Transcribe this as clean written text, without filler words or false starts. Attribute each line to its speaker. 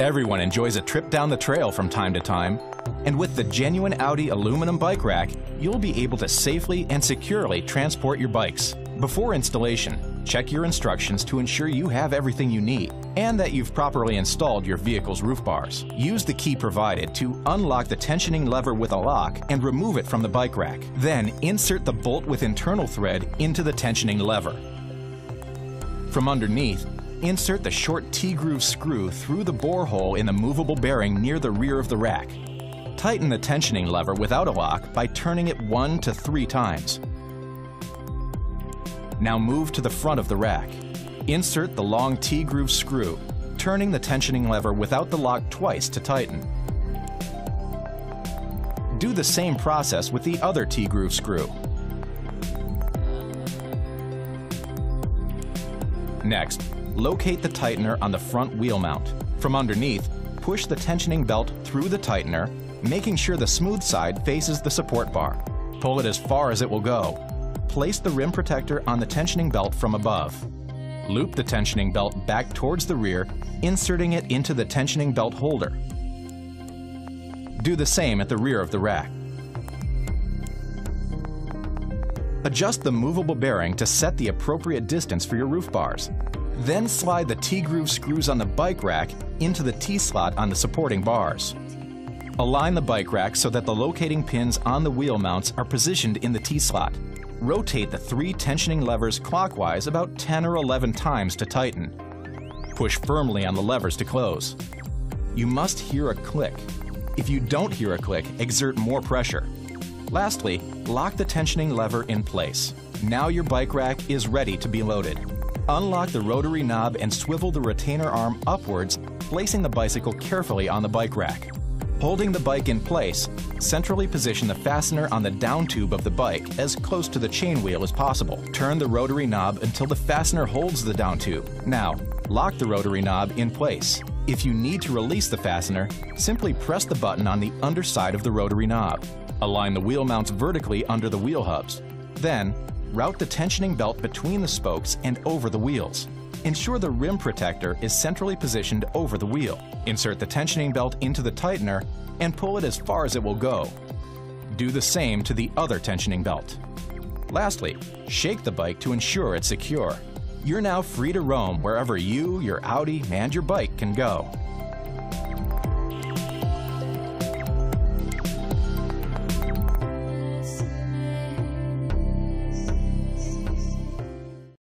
Speaker 1: Everyone enjoys a trip down the trail from time to time, and with the genuine Audi aluminum bike rack, you'll be able to safely and securely transport your bikes. Before installation, check your instructions to ensure you have everything you need and that you've properly installed your vehicle's roof bars. Use the key provided to unlock the tensioning lever with a lock and remove it from the bike rack. Then insert the bolt with internal thread into the tensioning lever. From underneath, insert the short T-groove screw through the bore hole in the movable bearing near the rear of the rack. Tighten the tensioning lever without a lock by turning it 1 to 3 times. Now move to the front of the rack. Insert the long T-groove screw, turning the tensioning lever without the lock twice to tighten. Do the same process with the other T-groove screw. Next, locate the tightener on the front wheel mount. From underneath, push the tensioning belt through the tightener, making sure the smooth side faces the support bar. Pull it as far as it will go. Place the rim protector on the tensioning belt from above. Loop the tensioning belt back towards the rear, inserting it into the tensioning belt holder. Do the same at the rear of the rack. Adjust the movable bearing to set the appropriate distance for your roof bars. Then slide the T-groove screws on the bike rack into the T-slot on the supporting bars. Align the bike rack so that the locating pins on the wheel mounts are positioned in the T-slot. Rotate the 3 tensioning levers clockwise about 10 or 11 times to tighten. Push firmly on the levers to close. You must hear a click. If you don't hear a click, exert more pressure. Lastly, lock the tensioning lever in place. Now your bike rack is ready to be loaded. Unlock the rotary knob and swivel the retainer arm upwards, placing the bicycle carefully on the bike rack. Holding the bike in place, centrally position the fastener on the down tube of the bike as close to the chain wheel as possible. Turn the rotary knob until the fastener holds the down tube. Now, lock the rotary knob in place. If you need to release the fastener, simply press the button on the underside of the rotary knob. Align the wheel mounts vertically under the wheel hubs. Then, route the tensioning belt between the spokes and over the wheels. Ensure the rim protector is centrally positioned over the wheel. Insert the tensioning belt into the tightener and pull it as far as it will go. Do the same to the other tensioning belt. Lastly, shake the bike to ensure it's secure. You're now free to roam wherever you, your Audi, and your bike can go.